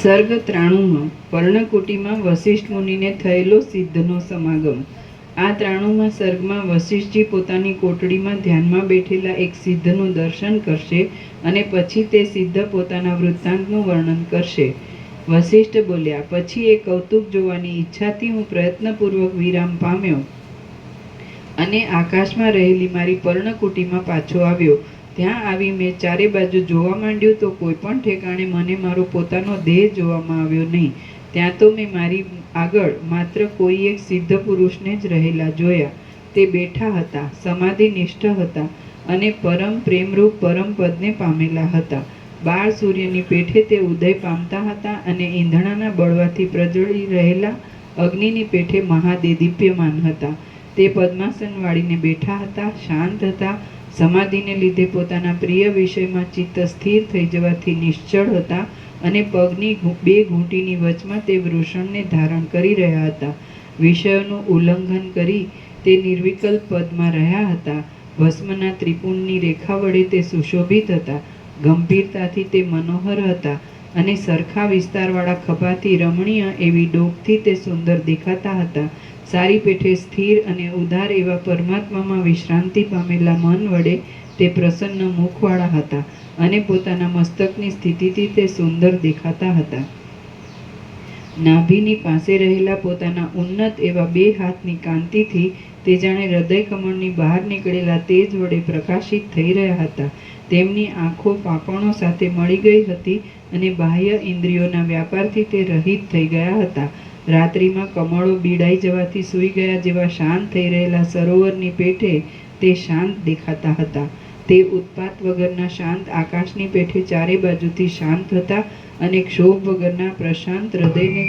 સર્ગ 93 પર્ણકુટીમાં વસિષ્ઠ મુનિને થયેલો સિદ્ધનો સમાગમ. આ 93માં સર્ગમાં વસિષ્ઠજી પોતાની કોટડીમાં ધ્યાનમાં બેઠેલા એક સિદ્ધનું દર્શન કરશે અને પછી તે સિદ્ધ પોતાના વૃત્તાંતનું વર્ણન કરશે. વસિષ્ઠ બોલ્યા, પછી એ કૌતુક જોવાની ઈચ્છાથી હું પ્રયત્નપૂર્વક વિરામ પામ્યો અને આકાશમાં રહેલી મારી પર્ણકુટીમાં પાછો આવ્યો. ત્યાં આવી મેં ચારે બાજુ જોવા માંડ્યું તો કોઈ પણ ઠેકાણે મને મારો પોતાનો દેહ જોવામાં આવ્યો નહીં. ત્યાં તો મેં મારી આગળ માત્ર કોઈ એક સિદ્ધ પુરુષને જ રહેલા જોયા. તે બેઠા હતા, સમાધિનિષ્ઠ હતા અને પરમ પ્રેમરૂપ પરમ પદને પામેલા હતા. બાળ સૂર્યની પેઠે તે ઉદય પામતા હતા અને ઈંધણાના બળવાથી પ્રજ્વળી રહેલા અગ્નિની પેઠે મહાદેવ દીપ્યમાન હતા. તે પદ્માસન વાળીને બેઠા હતા, શાંત હતા, સમાધિને લીધે પોતાના પ્રિય વિષયમાં ચિત્ત સ્થિર થઈ જવાથી નિશ્ચળ હતા અને પગની બે ઘૂંટીની વચમાં તે વૃષણને ધારણ કરી રહ્યા હતા. વિષયોનું ઉલ્લંઘન કરી તે નિર્વિકલ્પ પદમાં રહ્યા હતા. ભસ્મના ત્રિપુણની રેખા વડે તે સુશોભિત હતા. ગંભીરતાથી તે મનોહર હતા અને સરખા વિસ્તારવાળા ખભાથી રમણીય એવી ડોકથી તે સુંદર દેખાતા હતા. સારી પેઠે સ્થિર અને ઉદાર એવા પરમાત્મામાં વિશ્રાંતિ પામેલા મન વડે તે પ્રસન્ન મુખવાળા હતા અને પોતાના મસ્તકની સ્થિતિથી તે સુંદર દેખાતા હતા. નાભીની પાસે રહેલા પોતાના ઉન્નત એવા બે હાથની કાંતિથી તે જાણે હૃદય કમળની બહાર નીકળેલા તેજ વડે પ્રકાશિત થઈ રહ્યા હતા. તેમની આંખો પાંપણો સાથે મળી ગઈ હતી અને બાહ્ય ઇન્દ્રિયોના વ્યાપારથી તે રહિત થઈ ગયા હતા. રાત્રિમાં કમળો બીડાઈ જવાથી સૂઈ ગયા જેવા શાંત થઈ રહેલા સરોવરની પેઠે તે શાંત દેખાતા હતા. તે ઉત્પાત વગરના શાંત આકાશની પેઠે ચારે બાજુથી શાંત હતા અને ક્ષોભ વગરના પ્રશાંત હૃદયને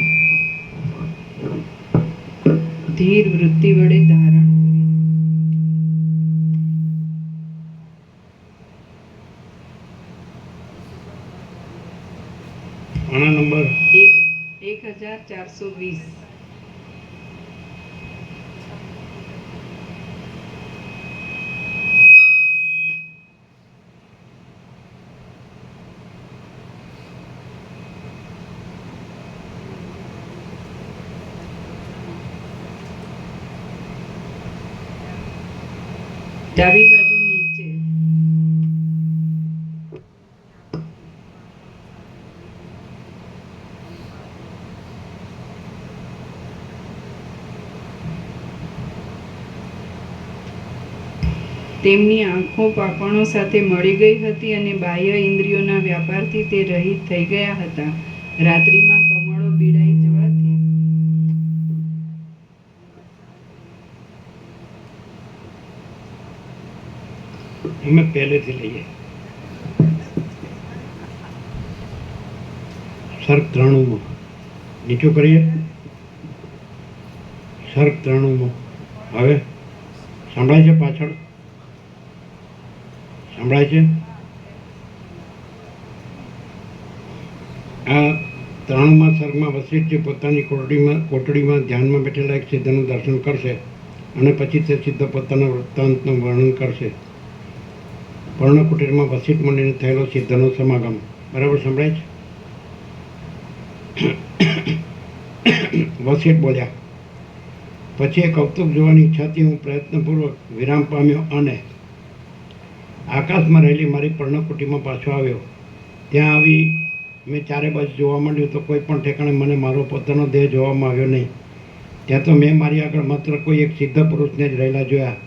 ધીર વૃત્તિ વડે ધારણ આના નંબર 1420. ડાબી બાજુ નીચે. તેમની આંખો પાંપણો સાથે મળી ગઈ હતી અને બાહ્ય ઇન્દ્રિયોના વ્યાપારથી તે રહિત થઈ ગયા હતા. રાત્રિમાં કમળો બીડાઈ જવાથી અમે પહેલેથી લઈએ. સર્ગ 93 નીચું કરીએ. સર્ગ 93 હવે સંભળાય છે? પાછળ સંભળાય છે? આ 93માં સર્ગમાં વસિષ્ઠજી પોતાની કોટડીમાં ધ્યાનમાં બેઠેલા એક સિદ્ધનું દર્શન કરશે અને પછી તે સિદ્ધ પોતાના વૃત્તાંતનું વર્ણન કરશે. પર્ણકુટીરમાં વસિષ્ઠ મુનિને થયેલો સિદ્ધનો સમાગમ. બરાબર સંભળાય છે? વસિષ્ઠ બોલ્યા, પછી એ કૌતુક જોવાની ઈચ્છાથી હું પ્રયત્નપૂર્વક વિરામ પામ્યો અને આકાશમાં રહેલી મારી પર્ણકુટીમાં પાછો આવ્યો. ત્યાં આવી મેં ચારે બાજુ જોવા માંડ્યું તો કોઈ પણ ઠેકાણે મને મારો પોતાનો દેહ જોવામાં આવ્યો નહીં. ત્યાં તો મેં મારી આગળ માત્ર કોઈ એક સિદ્ધ પુરુષને જ રહેલા જોયા.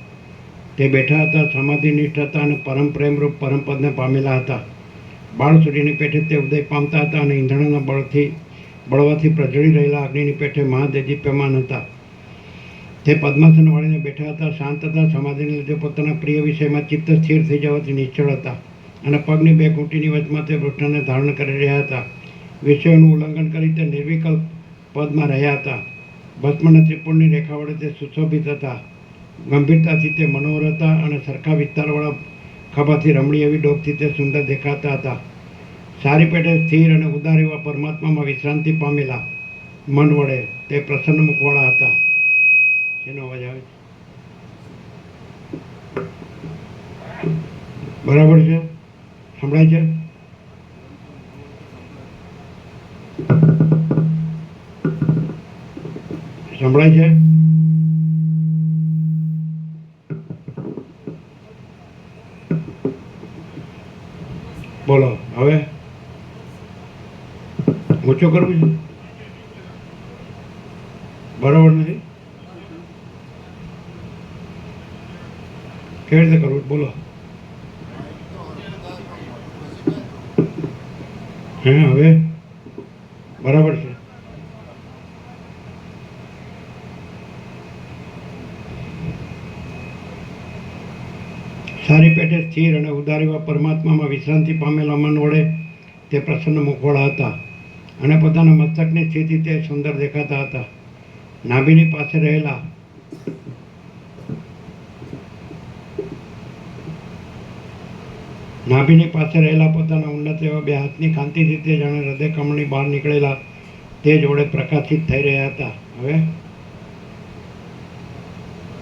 તે બેઠા હતા, સમાધિનિષ્ઠ હતા અને પરમ પ્રેમરૂપ પરમપદને પામેલા હતા. બાળ સૂર્યની પેઠે તે ઉદય પામતા હતા અને ઈંધણાના બળવાથી પ્રજ્વળી રહેલા અગ્નિની પેઠે મહાદેદીપ્યમાન હતા. તે પદ્માસન વાળીને બેઠા હતા, શાંત હતા, સમાધિને લીધે પોતાના પ્રિય વિષયમાં ચિત્ત સ્થિર થઈ જવાથી નિશ્ચળ હતા અને પગની બે ઘૂંટીની વચમાં તે વૃક્ષને ધારણ કરી રહ્યા હતા. વિષયોનું ઉલ્લંઘન કરી તે નિર્વિકલ્પ પદમાં રહ્યા હતા. ભસ્મના ત્રિપુણની રેખા વડે તે સુશોભિત હતા. ગંભીરતાથી તે મનોહર હતા અને સરખા વિસ્તારવાળા ખભાથી રમણીય એવી ડોકથી તે સુંદર દેખાતા હતા. સારી પેટે સ્થિર અને ઉદાર એવા પરમાત્મામાં વિશ્રાંતિ પામેલા મન વડે તે પ્રસન્ન મુખવાળા હતા. શેનો અવાજ આવે છે? બરાબર છે? સંભળાય છે? સંભળાય છે? બોલો હવે ઊંચું કરવું છે? બરાબર નથી? કેવી રીતે કરવું? બોલો. હે હવે બરાબર છે? સારી પેટે સ્થિર અને ઉદાર એવા પરમાત્મામાં વિશ્રાંતિ પામેલા મન વડે તે પ્રસન્ન મુખવાળા હતા અને પોતાના મસ્તકની સ્થિતિ તે સુંદર દેખાતા હતા. નાભીની પાસે રહેલા પોતાના ઉન્નત એવા બે હાથની કાંતિથી તે જાણે હૃદય કમળની બહાર નીકળેલા તે જોડે પ્રકાશિત થઈ રહ્યા હતા. હવે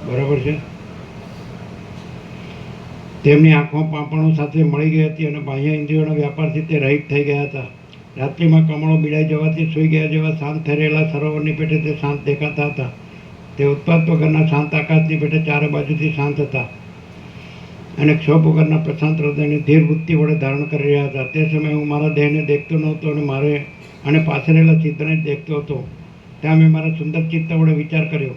બરાબર છે? તેમની આંખો પાંપણો સાથે મળી ગઈ હતી અને બાહ્ય ઇન્દ્રિયોના વ્યાપારથી તે રહિત થઈ ગયા હતા. રાત્રિમાં કમળો બિડાઈ જવાથી સૂઈ ગયા જેવા શાંત થઈ રહેલા સરોવરની પેટે તે શાંત દેખાતા હતા. તે ઉત્પાદ વગરના શાંત આકાશની પેટે ચારે બાજુથી શાંત હતા અને ક્ષોભ વગરના પ્રશાંત હૃદયને ધીર વૃત્તિ વડે ધારણ કરી રહ્યા હતા. તે સમયે હું મારા દેહને દેખતો નહોતો અને પાસે રહેલા ચિત્તને જ દેખતો હતો. ત્યાં મેં મારા સુંદર ચિત્ત વડે વિચાર કર્યો,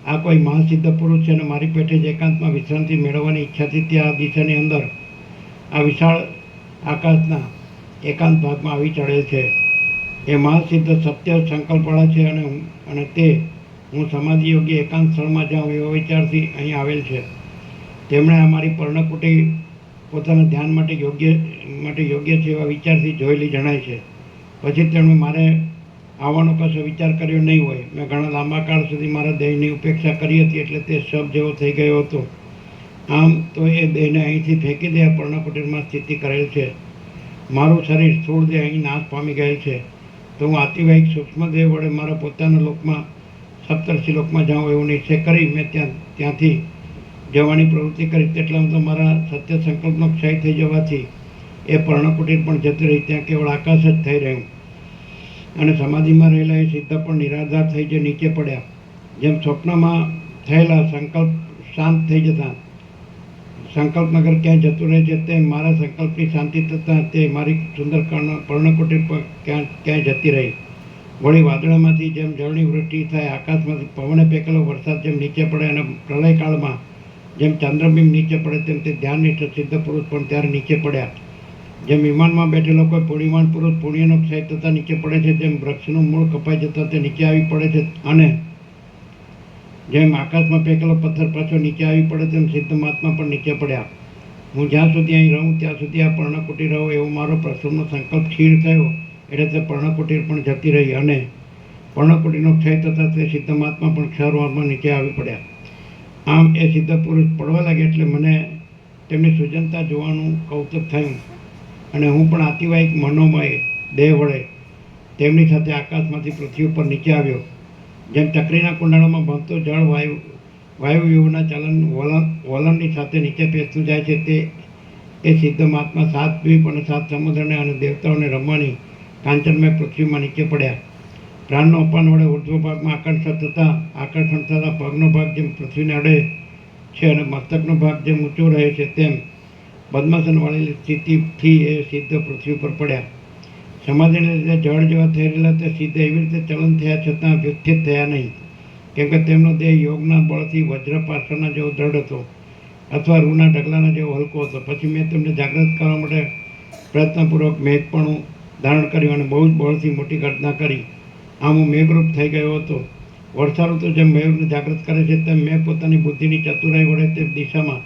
આ કોઈ મહાસિદ્ધ પુરુષ છે અને મારી પેટે જ એકાંતમાં વિશ્રાંતિ મેળવવાની ઈચ્છાથી તે આ દિશાની અંદર આ વિશાળ આકાશના એકાંત ભાગમાં આવી ચડેલ છે. એ મહાસિદ્ધ સત્ય સંકલ્પવાળા છે અને તે હું સમાધિ યોગ્ય એકાંત સ્થળમાં જાઉં એવા વિચારથી અહીં આવેલ છે. તેમણે અમારી પર્ણકુટી પોતાના ધ્યાન માટે યોગ્ય છે એવા વિચારથી જોયેલી જણાય છે. પછી તેમણે મારે આવવાનો કશો વિચાર કર્યો નહીં હોય. મેં ઘણા લાંબા કાળ સુધી મારા દેહની ઉપેક્ષા કરી હતી એટલે તે શબ જેવો થઈ ગયો હતો. આમ તો એ દેહને અહીંથી ફેંકી દે પર્ણકુટીરમાં સ્થિતિ કરેલ છે. મારું શરીર સ્થૂળ દેહ અહીં નાશ પામી ગયેલ છે. તો હું આતિવાહિક સૂક્ષ્મ દેહ વડે મારા પોતાના લોકમાં સપ્તર્ષિ લોકમાં જાઉં એવો નિશ્ચય કરી મેં ત્યાંથી જવાની પ્રવૃત્તિ કરી. તેટલામાં તો મારા સત્ય સંકલ્પનો ક્ષય થઈ જવાથી એ પર્ણકુટીર પણ જતી રહી. ત્યાં કેવળ આકાશ જ થઈ રહ્યું અને સમાધિમાં રહેલા એ સિદ્ધ પણ નિરાધાર થઈ જે નીચે પડ્યા. જેમ સ્વપ્નમાં થયેલા સંકલ્પ શાંત થઈ જતા સંકલ્પનગર ક્યાંય જતું રહે છે તેમ મારા સંકલ્પની શાંતિ થતાં તે મારી સુંદર પર્ણકુટીર પર ક્યાંય જતી રહી. વળી વાદળામાંથી જેમ જળની વૃષ્ટિ થાય, આકાશમાંથી પવને ફેંકેલો વરસાદ જેમ નીચે પડે અને પ્રલયકાળમાં જેમ ચંદ્રબિંબ નીચે પડે તેમ તે ધ્યાનનિષ્ઠ સિદ્ધ પુરુષ પણ ત્યારે નીચે પડ્યા. જેમ વિમાનમાં બેઠેલો કોઈ પુણ્યવાન પુરુષ પુણ્યનો ક્ષય થતાં નીચે પડે છે, જેમ વૃક્ષનું મૂળ કપાઈ જતાં તે નીચે આવી પડે છે અને જેમ આકાશમાં ફેંકેલો પથ્થર પાછો નીચે આવી પડે તેમ સિદ્ધ મહાત્મા પણ નીચે પડ્યા. હું જ્યાં સુધી અહીં રહું ત્યાં સુધી આ પર્ણકુટીર રહો એવો મારો પ્રસન્નનો સંકલ્પ ક્ષીણ થયો એટલે તે પર્ણકુટીર પણ જતી રહી અને પર્ણકુટીરનો ક્ષય થતાં તે સિદ્ધ મહાત્મા પણ ક્ષરવારમાં નીચે આવી પડ્યા. આમ એ સિદ્ધ પુરુષ પડવા લાગે એટલે મને તેમની સુજનતા જોવાનું કૌતુક થયું અને હું પણ આતિવાહિક મનોમય દેહ વડે તેમની સાથે આકાશમાંથી પૃથ્વી ઉપર નીચે આવ્યો. જેમ ચક્રીના કુંડાળામાં ભમતો જળ વાયુવ્યુહના વલણની સાથે નીચે પેસતું જાય છે તે એ સિદ્ધ મહાત્મા 7 દ્વીપ અને 7 સમુદ્રને અને દેવતાઓને રમવાની કાંચનમય પૃથ્વીમાં નીચે પડ્યા. પ્રાણનો અપાન વડે ઉર્ધ્વ ભાગમાં આકર્ષણ થતાં પગનો ભાગ જેમ પૃથ્વીને અડે છે અને મસ્તકનો ભાગ જેમ ઊંચો રહે છે તેમ પદ્માસન વાળેલી સ્થિતિથી એ સિદ્ધ પૃથ્વી પર પડ્યા. સમાધિને લીધે જળ જેવા થઈ રહેલા તે સિદ્ધ એવી રીતે ચલન થયા છતાં વ્યુત્થિત થયા નહીં, કેમ કે તેમનો દેહ યોગના બળથી વજ્ર પાર્શ્વના જેવો દ્રઢ હતો અથવા રૂના ઢગલાના જેવો હલકો હતો. પછી મેં તેમને જાગૃત કરવા માટે પ્રયત્નપૂર્વક મેઘપણું ધારણ કર્યું અને બહુ જ બળથી મોટી ગર્જના કરી. આમ હું મેઘરૂપ થઈ ગયો હતો. વર્ષાઋતુ જેમ મયુરને જાગૃત કરે છે તેમ મેં પોતાની બુદ્ધિની ચતુરાઈ વડે તે દિશામાં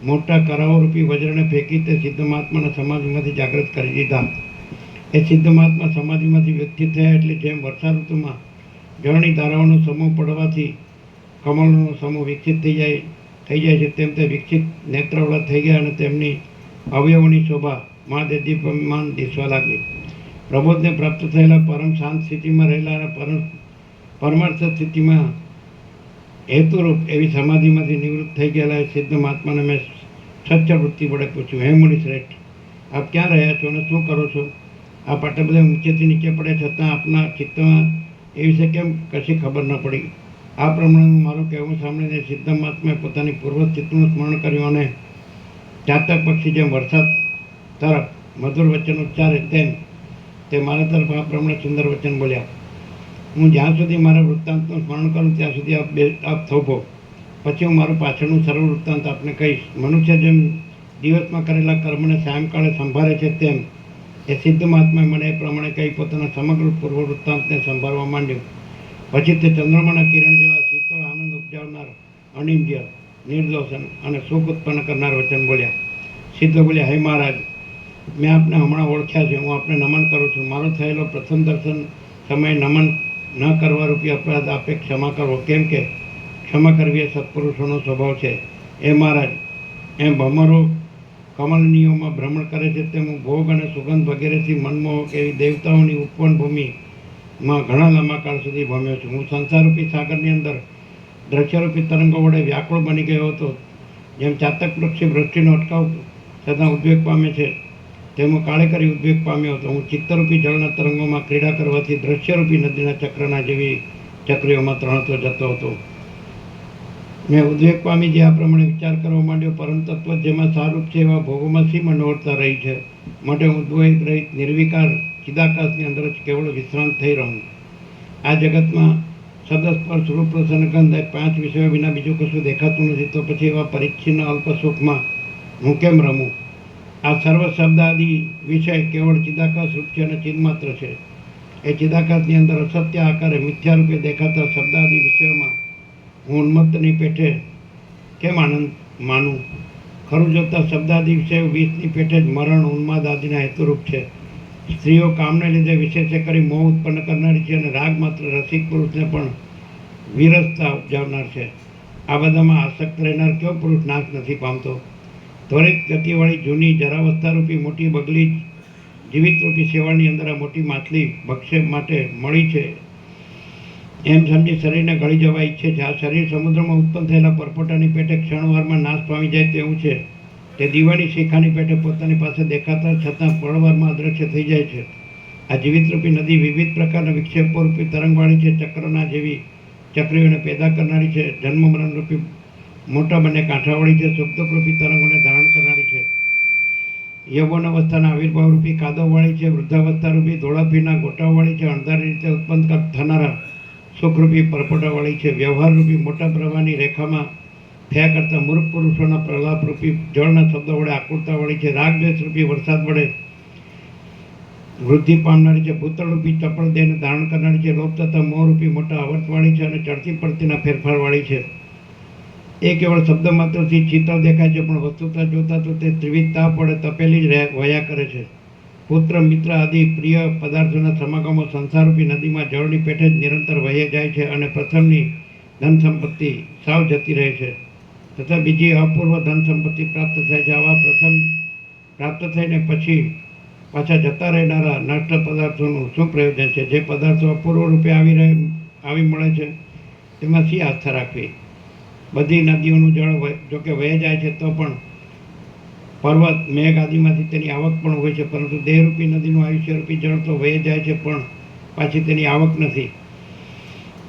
મોટા કરાઓરૂપી વજ્રને ફેંકી તે સિદ્ધ મહાત્માના સમાધિમાંથી જાગૃત કરી દીધા. એ સિદ્ધ મહાત્મા સમાધિમાંથી વ્યક્તિત થયા એટલે જેમ વર્ષાઋતુમાં જળની ધારાઓનો સમૂહ પડવાથી કમળનો સમૂહ વિકસિત થઈ જાય છે તેમ તે વિકસિત નેત્રવાળા થઈ ગયા અને તેમની અવયવોની શોભા મહાદેદીપ્યમાન દિસવા લાગી. પ્રબોધને પ્રાપ્ત થયેલા પરમ શાંત સ્થિતિમાં રહેલા અને પરમાર્થ સ્થિતિમાં હેતુરૂપ એવી સમાધિમાંથી નિવૃત્ત થઈ ગયેલા એ સિદ્ધ મહાત્માને મેં સચ્ચ વૃત્તિ વડે પૂછ્યું, હે મુનિ શ્રેષ્ઠ, આપ ક્યાં રહ્યા છો અને શું કરો છો? આપ આટલા બધા ઊંચેથી નીચે પડે છતાં આપના ચિત્તમાં એ વિશે કેમ કશી ખબર ન પડી? આ પ્રમાણે મારું કહેવું સાંભળીને સિદ્ધ મહાત્માએ પોતાની પૂર્વ સ્થિતિનું સ્મરણ કર્યું અને ચાતક પક્ષી જેમ વરસાદ તરફ મધુર વચન ઉચ્ચારે તેમ તે મારા તરફ આ પ્રમાણે સુંદર વચન બોલ્યા. હું જ્યાં સુધી મારા વૃત્તાંતનું સ્મરણ કરું ત્યાં સુધી આપ થોભો. પછી હું મારું પાછળનું સર્વ વૃત્તાંત આપને કહીશ. મનુષ્ય જેમ દિવસમાં કરેલા કર્મને સાયંકાળે સંભાળે છે તેમ એ સિદ્ધ મહાત્માએ મને એ પ્રમાણે કહી પોતાના સમગ્ર પૂર્વ વૃત્તાંતને સંભાળવા માંડ્યું. પછી તે ચંદ્રમાના કિરણ જેવા શીતળ આનંદ ઉપજાવનાર, અનિંદ્ય, નિર્દોષ અને સુખ ઉત્પન્ન કરનાર વચન બોલ્યા. સિદ્ધ બોલ્યા, હે મહારાજ, મેં આપને હમણાં ઓળખ્યા છે. હું આપને નમન કરું છું. મારો થયેલો પ્રથમ દર્શન સમયે નમન ન કરવા રૂપી અપરાધ આપે ક્ષમા કરવો, કેમ કે ક્ષમા કરવી એ સત્પુરુષોનો સ્વભાવ છે. એ મહારાજ, એમ ભમરો કમલનીઓમાં ભ્રમણ કરે છે તેમ હું ભોગ અને સુગંધ વગેરેથી મનમોહક એવી દેવતાઓની ઉપવન ભૂમિમાં ઘણા લાંબા કાળ સુધી ભમ્યો છું. હું સંસારરૂપી સાગરની અંદર દ્રશ્યરૂપી તરંગો વડે વ્યાકુળ બની ગયો હતો. જેમ ચાતક પક્ષી વૃષ્ટિનો અટકાવ છતાં ઉદ્વેગ પામે છે તેમ હું કાળે કરી ઉદ્વેગ પામ્યો હતો. હું ચિત્તરૂપી જળના તરંગોમાં ક્રીડા કરવાથી દ્રશ્યરૂપી નદીના ચક્રના જેવી ચક્રીઓમાં ત્રણતો જતો હતો. મેં ઉદ્વેગ પામી જે આ પ્રમાણે વિચાર કરવા માંડ્યો, પરમ તત્વ જેમાં સારૂપ છે એવા ભોગોમાં શી મનોહરતા રહી છે? માટે હું ઉદ્વેગ રહિત નિર્વિકાર ચિદાકાશની અંદર જ કેવળ વિશ્રાંત થઈ રહું. આ જગતમાં સદસ્પર્શ રૂપ રસન ગંધ એ 5 વિષયો વિના બીજું કશું દેખાતું નથી. તો પછી એવા પરિચ્છિન્ન અલ્પ સુખમાં હું કેમ રમું? આ સર્વ શબ્દ આદિ વિષય કેવળ ચિદાકાશ રૂપ છે અને ચિન્માત્ર છે. એ ચિદાકાશની અંદર અસત્ય આકારે મિથ્યારૂપે દેખાતા શબ્દાદિ વિષયોમાં હું ઉન્મત્તની પેઠે કેમ આનંદ માનું? ખરું જોતા શબ્દાદિ વિષયો વિષની પેઠે જ મરણ, ઉન્માદ આદિના હેતુરૂપ છે. સ્ત્રીઓ કામને લીધે વિશેષ કરી મોહ ઉત્પન્ન કરનારી છે અને રાગ માત્ર રસિક પુરુષને પણ વિરસતા ઉપજાવનાર છે. આ બધામાં આસક્ત રહેનાર કયો પુરુષ નાશ નથી પામતો? ત્વરિત ગતિવાળી જૂની જરાવસ્થારૂપી મોટી બગલી જીવિતરૂપી શેવાળની અંદર આ મોટી માછલી ભક્ષ્ય માટે મળી છે એમ સમજી શરીરને ગળી જવા ઈચ્છે છે. આ શરીર સમુદ્રમાં ઉત્પન્ન થયેલા પરપોટાની પેટે ક્ષણવારમાં નાશ પામી જાય તેવું છે. તે દીવાની શિખાની પેટે પોતાની પાસે દેખાતા છતાં પળવારમાં અદૃશ્ય થઈ જાય છે. આ જીવિતરૂપી નદી વિવિધ પ્રકારના વિક્ષેપોરૂપી તરંગવાળી છે. ચક્રના જેવી ચક્રીઓને પેદા કરનારી છે. જન્મ મરણરૂપી મોટા બંને કાંઠાવાળી છે. સુખદુઃખરૂપી તરંગોને ધારણ કરનારી છે. યૌવન અવસ્થાના આવિર્ભાવરૂપી કાદવવાળી છે. વૃદ્ધાવસ્થારૂપી ધોળાભીના ગોટાવાળી છે. અણધારી રીતે ઉત્પન્ન થનારા સુખરૂપી પરપોટાવાળી છે. વ્યવહારરૂપી મોટા પ્રવાહની રેખામાં થયા કરતા મૂર્ખ પુરુષોના પ્રલાપરૂપી જળના શબ્દો વડે આકુળતાવાળી છે. રાગદ્વેષરૂપી વરસાદ વડે વૃદ્ધિ પામનારી છે. ભૂતળરૂપી ચપળ દેહને ધારણ કરનારી છે. લોભ તથા મોહરૂપી મોટા આવર્તવાળી છે અને ચડતી પડતીના ફેરફારવાળી છે. એ કેવળ શબ્દ માત્રથી શીતળ દેખાય છે, પણ વસ્તુતા જોતા તો તે ત્રિવિધ તાપ વડે તપેલી જ વયા કરે છે. પુત્ર, મિત્ર આદિ પ્રિય પદાર્થોના સમાગમો સંસારરૂપી નદીમાં જળની પેઠે જ નિરંતર વહી જાય છે અને પ્રથમની ધન સંપત્તિ સાવ જતી રહે છે તથા બીજી અપૂર્વ ધન સંપત્તિ પ્રાપ્ત થાય છે. આવા પ્રથમ પ્રાપ્ત થઈને પછી પાછા જતા રહેનારા નષ્ટ પદાર્થોનું શું પ્રયોજન છે? જે પદાર્થો અપૂર્વ રૂપે આવી મળે છે તેમાં શી આસ્થા રાખવી? બધી નદીઓનું જળ જોકે વહી જાય છે તો પણ પર્વત, મેઘ આદિમાંથી તેની આવક પણ હોય છે, પરંતુ દેહરૂપી નદીનું આયુષ્યરૂપી જળ તો વહી જાય છે પણ પાછી તેની આવક નથી.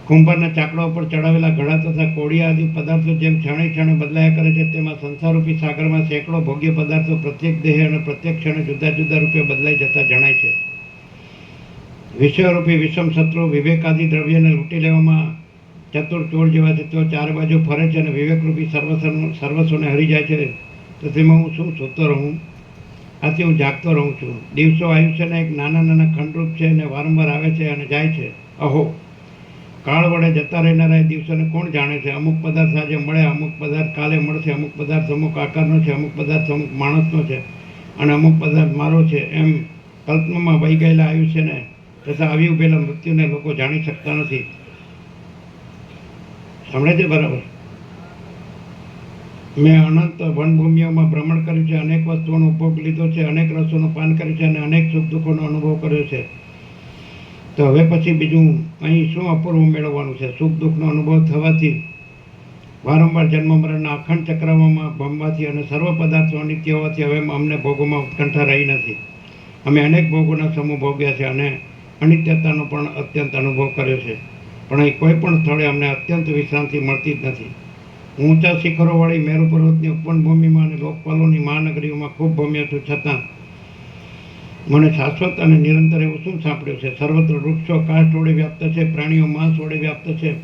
કુંભારના ચાકડા ઉપર ચડાવેલા ઘડા તથા કોળિયા આદિ પદાર્થો જેમ ક્ષણે ક્ષણે બદલાયા કરે છે, તેમાં સંસારરૂપી સાગરમાં સેંકડો ભોગ્ય પદાર્થો પ્રત્યેક દેહ અને પ્રત્યેક ક્ષણે જુદા જુદા રૂપે બદલાઈ જતા જણાય છે. વિષયરૂપી વિષમ શત્રુ વિવેક આદિ દ્રવ્યને લૂંટી લેવામાં ચતુર ચોર જેવા છે. તેઓ ચારે બાજુ ફરે છે અને વિવેકરૂપી સર્વસ્વને હરી જાય છે. તો તેમાં હું શું સૂતો રહું? આથી હું જાગતો રહું છું. દિવસો આયુષ્યના એક નાના નાના ખંડરૂપ છે અને વારંવાર આવે છે અને જાય છે. અહો, કાળ વડે જતા રહેનારા એ દિવસોને કોણ જાણે છે? અમુક પદાર્થ આજે મળે, અમુક પદાર્થ કાલે મળશે, અમુક પદાર્થ અમુક આકારનો છે, અમુક પદાર્થ અમુક માણસનો છે અને અમુક પદાર્થ મારો છે. એમ કલ્પનામાં વહી ગયેલા આયુષ્યને તથા આવી ઉભેલા મૃત્યુને લોકો જાણી શકતા નથી. સાંભળે છે બરાબર? મેં અનંત વનભૂમિઓમાં ભ્રમણ કર્યું છે, અનેક વસ્તુઓનો ઉપભોગ લીધો છે, અનેક રસોનું પાન કર્યું છે અને અનેક સુખ દુઃખોનો અનુભવ કર્યો છે. તો હવે પછી બીજું અહીં શું અપૂર્વ મેળવવાનું છે? સુખ દુઃખનો અનુભવ થવાથી, વારંવાર જન્મ મરણના અખંડ ચક્રમાં ભમવાથી અને સર્વ પદાર્થો અનિત્ય હોવાથી હવે અમને ભોગોમાં ઉત્કંઠા રહી નથી. અમે અનેક ભોગોના સમૂહ ભોગ્યા છે અને અનિત્યતાનો પણ અત્યંત અનુભવ કર્યો છે, પણ અહીં કોઈ પણ સ્થળે અમને અત્યંત વિશ્રાંતિ મળતી જ નથી. ઊંચા શિખરોવાળી મેરુ પર્વતની ઉપવન ભૂમિમાં અને લોકપાલોની મહાનગરીઓમાં ખૂબ ભમ્યો છું, છતાં મને શાશ્વત અને નિરંતર એવું શું સાંપડ્યું છે? સર્વત્ર વૃક્ષો કાષ્ઠ વડે વ્યાપ્ત છે, પ્રાણીઓ માંસ વડે વ્યાપ્ત છે,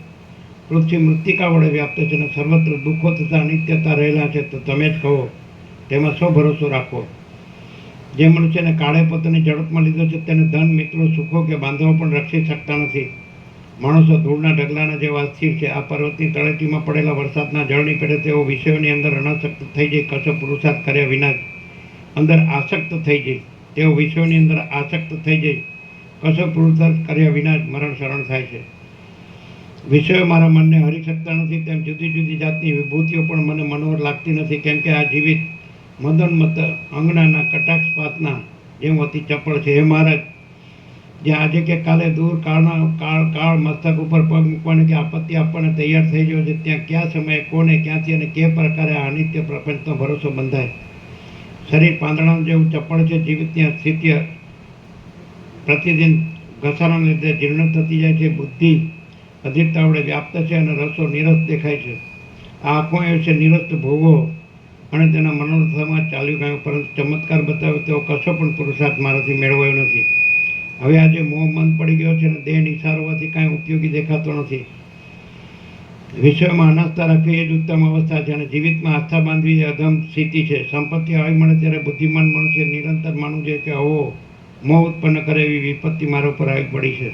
પૃથ્વી મૃત્તિકા વડે વ્યાપ્ત છે અને સર્વત્ર દુઃખો તથા અનિત્યતા રહેલા છે. તો તમે જ કહો, તેમાં શો ભરોસો રાખવો? જે મનુષ્યને કાળે પોતાની ઝડપમાં લીધો છે, તેને ધન, મિત્રો, સુખો કે બાંધવો પણ રક્ષી શકતા નથી. માણસો ધૂળના ઢગલાના જેવા અસ્થિર છે. આ પર્વતની તળેટીમાં પડેલા વરસાદના જળની પેટે તેઓ વિષયોની અંદર અનાસક્ત થઈ જઈ કશો પુરુષાર્થ કર્યા વિના જ અંદર આસક્ત થઈ જઈ તેઓ વિષયોની અંદર આસક્ત થઈ જઈ કશો પુરુષાર્થ કર્યા વિના જ મરણ શરણ થાય છે. વિષયો મારા મનને હરી શકતા નથી, તેમ જુદી જુદી જાતની વિભૂતિઓ પણ મને મનોહર લાગતી નથી, કેમ કે આ જીવિત મદોન્મત્ત અંગનાના કટાક્ષપાતના જેમ અતિ ચપળ છે. હે મહારાજ, જે આજે કે કાલે દૂર કાળ મસ્તક ઉપર પગ મૂકવાની કે આપત્તિ આપવાને તૈયાર થઈ ગયો છે, ત્યાં કયા સમયે કોને ક્યાંથી અને કે પ્રકારે આ અનિત્ય પ્રપંચનો ભરોસો બંધાય? શરીર પાંદડા જેવું ચપળ છે. જીવિતની સ્થિતિ પ્રતિદિન ઘસારાને લીધે જીર્ણ થતી જાય છે. બુદ્ધિ અધિરતા વડે વ્યાપ્ત છે અને રસો નિરસ દેખાય છે. આ આંખો એ છે નિરસ્ત ભોગો અને તેના મનોરથમાં ચાલ્યું ગયું, પરંતુ ચમત્કાર બતાવ્યો તેવો કશો પણ પુરુષાર્થ મારાથી મેળવાયો નથી. હવે આજે મોહ મન પડી ગયો છે અને દેહ નિસાર હોવાથી કાંઈ ઉપયોગી દેખાતો નથી. વિષયમાં અનાસ્થા રાખવી એ જ ઉત્તમ અવસ્થા છે અને જીવિતમાં આસ્થા બાંધવી એ અધમ સ્થિતિ છે. સંપત્તિ આવી મળે ત્યારે બુદ્ધિમાન મનુષ્ય નિરંતર માનવું જોઈએ કે આવો મોહ ઉત્પન્ન કરે એવી વિપત્તિ મારા ઉપર આવી પડી છે,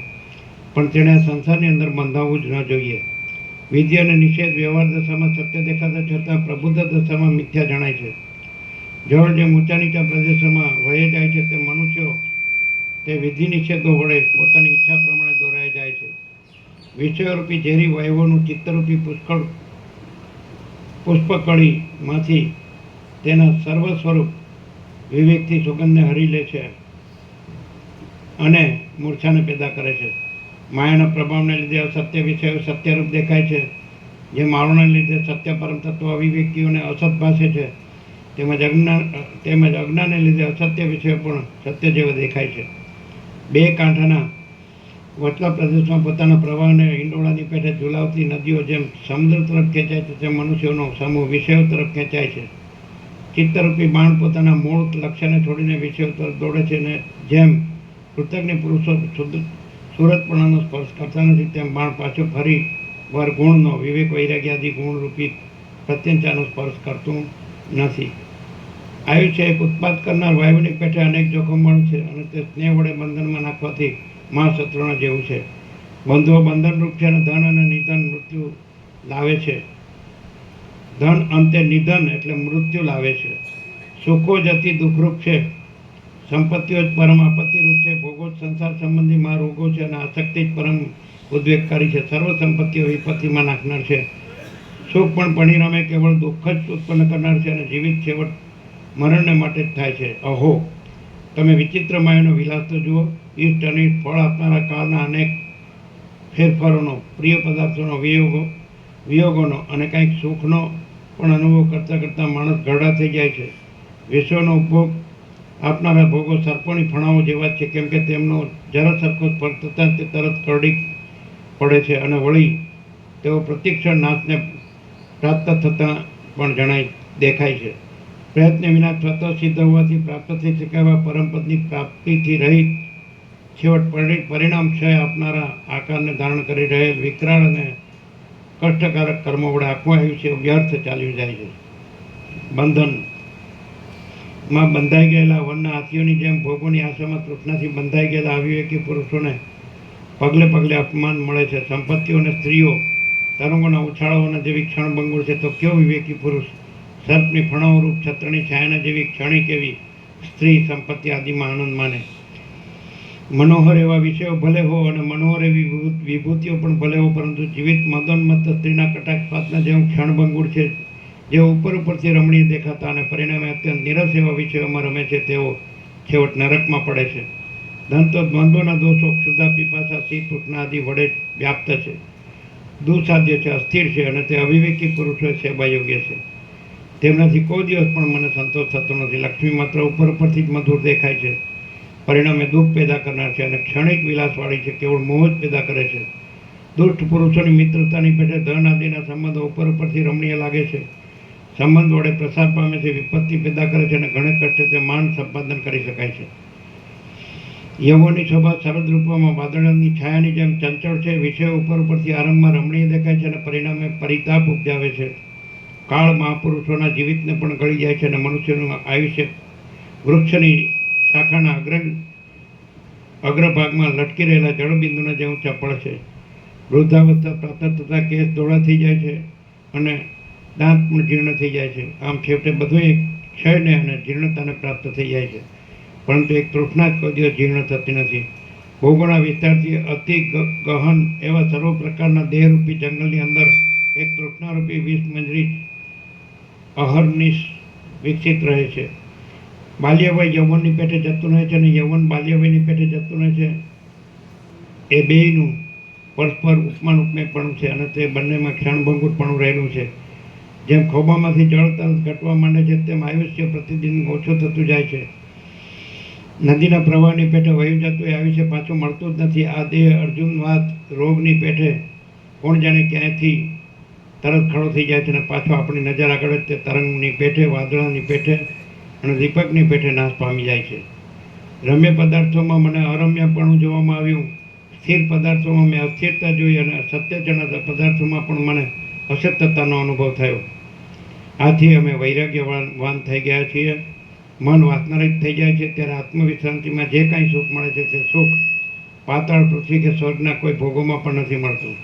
પણ તેણે આ સંસારની અંદર બંધાવવું જ ન જોઈએ. વિધિ અને નિષેધ વ્યવહાર દશામાં સત્ય દેખાતા છતાં પ્રબુદ્ધ દશામાં મિથ્યા જણાય છે. જળ જે ઊંચા નીચા પ્રદેશોમાં વહી જાય છે, તે મનુષ્યો તે વિધિ નિષેધો વડે પોતાની ઈચ્છા પ્રમાણે દોરાઈ જાય છે. વિષયરૂપી ઝેરી વાયુઓનું ચિત્તરૂપી પુષ્પકળીમાંથી તેના સર્વ સ્વરૂપ વિવેકથી સુગંધને હરી લે છે અને મૂર્છાને પેદા કરે છે. માયાના પ્રભાવને લીધે અસત્ય વિષયો સત્યરૂપ દેખાય છે. જે માળોને લીધે સત્ય પરમ તત્વ અવિવેકીઓને અસત ભાસે છે, તેમજ અજ્ઞાનને લીધે અસત્ય વિષયો પણ સત્ય જેવા દેખાય છે. બે કાંઠાના વચલા પ્રદેશમાં પોતાના પ્રવાહને હિંડોળાની પેઠે ઝુલાવતી નદીઓ જેમ સમુદ્ર તરફ ખેંચાય છે, તેમ મનુષ્યોનો સમૂહ વિષયો તરફ ખેંચાય છે. ચિત્તરૂપી બાણ પોતાના મૂળ લક્ષ્યને છોડીને વિષયો તરફ દોડે છે અને જેમ કૃતજ્ઞ પુરુષો સુરતપણાનો સ્પર્શ કરતા નથી, તેમ બાણ પાછો ફરી વાર ગુણનો વિવેક વૈરાગ્યાદિ ગુણરૂપી પ્રત્યંચાનો સ્પર્શ કરતું નથી. આયુષ્ય એક ઉત્પાદ કરનાર વાયુની પેઠે અનેક જોખમવાળું છે અને તે સ્નેહ વડે બંધનમાં નાખવાથી મહાશત્રુના જેવું છે. બંધુઓ બંધનરૂપ છે અને ધન અને નિધન મૃત્યુ લાવે છે. ધન અંતે નિધન એટલે મૃત્યુ લાવે છે. સુખો જ અતિ દુઃખરૂપ છે, સંપત્તિઓ જ પરમ આપત્તિરૂપ છે, ભોગો જ સંસાર સંબંધી મહારોગો છે અને આસક્તિ જ પરમ ઉદ્વેગકારી છે. સર્વ સંપત્તિઓ વિપત્તિમાં નાખનાર છે. સુખ પણ પરિણામે કેવળ દુઃખ જ ઉત્પન્ન કરનાર છે અને જીવિત છેવટ મરણને માટે જ થાય છે. અહો, તમે વિચિત્ર માયાનો વિલાસ તો જુઓ. ઈષ્ટ અનિષ્ટ ફળ આપનારા કાળના અનેક ફેરફારોનો, પ્રિય પદાર્થોનો વિયોગોનો અને કંઈક સુખનો પણ અનુભવ કરતાં કરતાં માણસ ઘરડા થઈ જાય છે. વિશ્વનો ઉપભોગ આપનારા ભોગો સર્પોની ફણાઓ જેવા જ છે, કેમ કે તેમનો જરા સરખો સ્પર્શ થતાં તે તરત કરડી પડે છે અને વળી તેઓ પ્રતિક્ષણ નાશને પ્રાપ્ત થતાં પણ દેખાય છે. પ્રયત્ન વિના સ્વતઃ સિદ્ધ હોવાથી પ્રાપ્ત થઈ શકાય પરમપદની પ્રાપ્તિથી રહિત છેવટ પરિણામ ક્ષય આપનારા આકારને ધારણ કરી રહેલ વિકરાળ અને કષ્ટકારક કર્મો વડે આખું આયુષ્ય વ્યર્થ ચાલ્યું જાય છે. બંધનમાં બંધાઈ ગયેલા વનના હાથીઓની જેમ ભોગોની આશામાં તૃષ્ણાથી બંધાઈ ગયેલા અવિવેકી પુરુષોને પગલે પગલે અપમાન મળે છે. સંપત્તિઓ અને સ્ત્રીઓ તરંગોના ઉછાળાઓના જેવી ક્ષણભંગુર છે, તો કયો વિવેકી પુરુષ સર્પની ફણાઓ રૂપ છત્રની છાયાના જેવી ક્ષણિક એવી સ્ત્રી સંપત્તિ આદિમાં આનંદ માને. મનોહર એવા વિષયો ભલે હો અને મનોહર એવી વિભૂતિઓ પણ ભલે હો, પરંતુ જીવિત મદોન્મત્ત સ્ત્રીના કટાક્ષપાતના જેવું ક્ષણભંગુર છે. જે ઉપરથી રમણીય દેખાતા અને પરિણામે અત્યંત નિરસ એવા વિષયોમાં રમે છે તેઓ છેવટ નરકમાં પડે છે. ધન તો દ્વંદ્વના દોષો ક્ષુધા પીપાસા શીત ઉષ્ણા આદિ વડે વ્યાપ્ત છે, દુઃસાધ્ય છે, અસ્થિર છે અને તે અવિવેકી પુરુષો સેવા યોગ્ય છે. તેમનાથી કોઈ દિવસ પણ મને સંતોષ થતો નથી. લક્ષ્મી માત્ર ઉપરથી જ મધુર દેખાય છે, પરિણામે દુઃખ પેદા કરનાર છે અને ક્ષણિક વિલાસવાળી છે, કેવળ મોહ જ પેદા કરે છે. દુષ્ટ પુરુષોની મિત્રતાની પેટે ધન આદિના સંબંધો ઉપરથી રમણીય લાગે છે, સંબંધ વડે પ્રસાર પામે છે, વિપત્તિ પેદા કરે છે અને ઘણે કષ્ટે તે માન સંપાદન કરી શકાય છે. યૌવનની શોભા શરદ રૂપમાં વાદળની છાયાની જેમ ચંચળ છે, વિષયો ઉપરથી આરંભમાં રમણીય દેખાય છે અને પરિણામે પરિતાપ ઉપજાવે છે. કાળ મહાપુરુષોના જીવિતને પણ ગળી જાય છે અને મનુષ્યનું આયુષ્ય વૃક્ષની શાખાના અગ્રભાગમાં લટકી રહેલા જળબિંદુના જેવું ચપળ છે. વૃદ્ધાવસ્થા પ્રાપ્ત થતાં કેસ ધોળા થઈ જાય છે અને દાંત પણ જીર્ણ થઈ જાય છે. આમ છેવટે બધું એક ક્ષયને અને જીર્ણતાને પ્રાપ્ત થઈ જાય છે, પરંતુ એક તૃષ્ણા જ કોઈ દિવસ જીર્ણ થતી નથી. ભોગોના વિસ્તારથી અતિ ગહન એવા સર્વ પ્રકારના દેહરૂપી જંગલની અંદર એક તૃષ્ણારૂપી વિષમંજરી અહર્નિશ વિકસિત રહે છે. બાલ્યવય યૌવનની પેટે જતું રહે છે અને યૌવન બાલ્યવયની પેટે જતું રહે છે. એ બેયનું પરસ્પર ઉપમાન ઉપમેયપણું છે અને તે બંનેમાં ક્ષણભંગુરપણું રહેલું છે. જેમ ખોબામાંથી જળ તરત ઘટવા માંડે છે તેમ આયુષ્ય પ્રતિદિન ઓછું થતું જાય છે. નદીના પ્રવાહની પેટે વહી જતું એ આયુષ્ય પાછું મળતું જ નથી. આ દેહ અર્જુનવાદ રોગની પેટે કોણ જાણે ક્યાંયથી તરત ખડો થઈ જાય છે અને પાછો આપણી નજર આગળ જ તે તરંગની પેઠે, વાદળાની પેઠે અને દીપકની પેઠે નાશ પામી જાય છે. રમ્ય પદાર્થોમાં મને અરમ્યપણું જોવામાં આવ્યું, સ્થિર પદાર્થોમાં મેં અસ્થિરતા જોઈ અને સત્ય જણાતા પદાર્થોમાં પણ મને અસત્યતાનો અનુભવ થયો. આથી અમે વૈરાગ્યવાન થઈ ગયા છીએ. મન વાસનારહિત થઈ જાય છે ત્યારે આત્મવિશ્રાંતિમાં જે કાંઈ સુખ મળે છે તે સુખ પાતાળ, પૃથ્વી કે સ્વર્ગના કોઈ ભોગોમાં પણ નથી મળતું.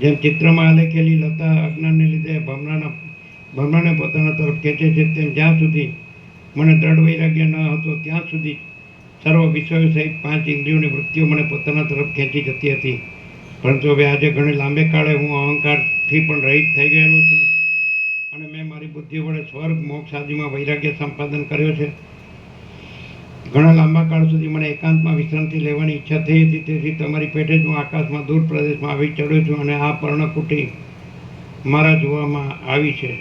જેમ ચિત્રમાં આલેખેલી લતા અજ્ઞાનને લીધે ભમરાને પોતાના તરફ ખેંચે છે, તેમ જ્યાં સુધી મને દ્રઢ વૈરાગ્ય ન હતો ત્યાં સુધી સર્વ વિષયો સહિત 5 ઇન્દ્રિયોની વૃત્તિઓ મને પોતાના તરફ ખેંચી જતી હતી. પરંતુ હવે આજે ઘણે લાંબે કાળે હું અહંકારથી પણ રહિત થઈ ગયેલો છું અને મેં મારી બુદ્ધિ વડે સ્વર્ગ, મોક્ષ આદિમાં વૈરાગ્ય સંપાદન કર્યો છે. ઘણા લાંબા કાળ સુધી મને એકાંતમાં વિશ્રાંતિ લેવાની ઈચ્છા થઈ હતી, તેથી તમારી પેટે જ હું આકાશમાં દૂર પ્રદેશમાં આવી ચડ્યો છું અને આ પર્ણકુટી મારા જોવામાં આવી છે.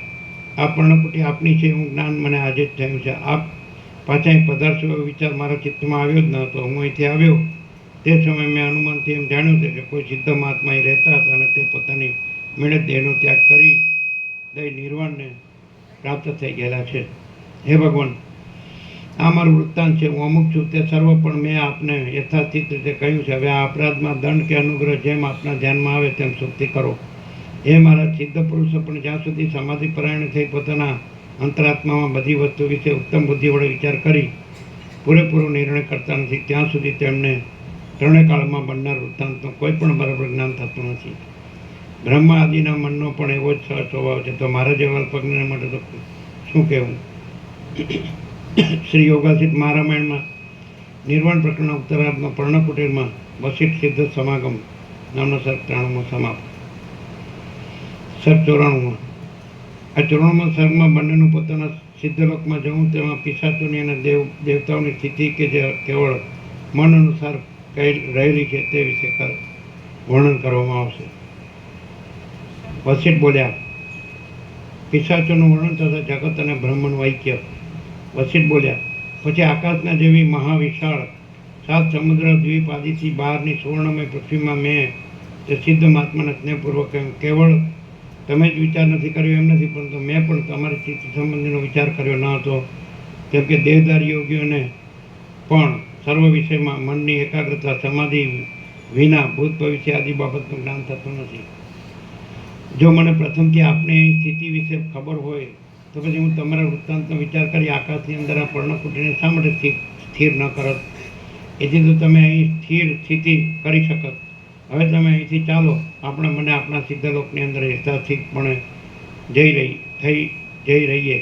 આ પર્ણકુટી આપની છે એવું જ્ઞાન મને આજે જ થયું છે. આપ પાછા અહીં પધારશો એવો વિચાર મારા ચિત્તમાં આવ્યો જ ન હતો. હું અહીંથી આવ્યો તે સમયે મેં અનુમાનથી એમ જાણ્યું છે કે કોઈ સિદ્ધ મહાત્મા અહીં રહેતા હતા અને તે પોતાની મેળે દેહનો ત્યાગ કરી દઈ નિર્વાણને પ્રાપ્ત થઈ ગયેલા છે. હે ભગવાન, આ મારું વૃત્તાંત છે. હું અમુક છું તે સર્વ પણ મેં આપને યથાસ્થિત રીતે કહ્યું છે. હવે આ અપરાધમાં દંડ કે અનુગ્રહ જેમ આપના ધ્યાનમાં આવે તેમ સુક્તિ કરો. એ મારા સિદ્ધ પુરુષો પણ જ્યાં સુધી સમાધિ પરાયણ થઈ પોતાના અંતરાત્મામાં બધી વસ્તુ વિશે ઉત્તમ બુદ્ધિ વડે વિચાર કરી પૂરેપૂરો નિર્ણય કરતા નથી, ત્યાં સુધી તેમને ત્રણેય કાળમાં બનનાર વૃત્તાંતનું કોઈ પણ બરાબર જ્ઞાન થતું નથી. બ્રહ્મા આદિના મનનો પણ એવો જ સહજ સ્વભાવ છે, તો મારા જેવા અલ્પજ્ઞ માટે તો શું કહેવું. શ્રી યોગાસિત મહારામાયણમાં નિર્વાણ પ્રકરણના ઉત્તરાર્ધમાં પર્ણકુટીરમાં વશિષ્ઠ સિદ્ધ સમાગમ નામનો સર્ગ 93 સમાપ્ત. સર્ગ 94. આ 94 સર્ગમાં બંનેનું પોતાના સિદ્ધલોકમાં જવું તેમાં પિશાચોની અને દેવતાઓની સ્થિતિ કે જે કેવળ મન અનુસાર રહેલી છે તે વિશે વર્ણન કરવામાં આવશે. વશિષ્ઠ બોલ્યા, પિશાચોનું વર્ણન તથા જગત અને બ્રહ્મનું ઐક્ય. વશિષ્ઠ બોલ્યા, પછી આકાશના જેવી મહાવિશાળ 7 સમુદ્ર દ્વીપ આદિથી બહારની સુવર્ણમય પૃથ્વીમાં મેં તે સિદ્ધ મહાત્માને સ્નેહપૂર્વક કહ્યું, કેવળ તમે જ વિચાર નથી કર્યો એમ નથી, પરંતુ મેં પણ તમારી ચિત્ત સંબંધીનો વિચાર કર્યો ન હતો. કેમ કે દેહધારી યોગીઓને પણ સર્વ વિષયમાં મનની એકાગ્રતા સમાધિ વિના ભૂત ભવિષ્ય આદિ બાબતનું જ્ઞાન થતું નથી. જો મને પ્રથમથી આપની અહીં સ્થિતિ વિશે ખબર હોય તો પછી હું તમારા વૃત્તાંતનો વિચાર કરી આકાશની અંદર આ પર્ણકુટીને શા માટે સ્થિર ન કરત? એથી તો તમે અહીં સ્થિર સ્થિતિ કરી શકત. હવે તમે અહીંથી ચાલો, આપણે મને આપણા સિદ્ધલોકની અંદર યથાસ્થિતપણે જઈ રહીએ.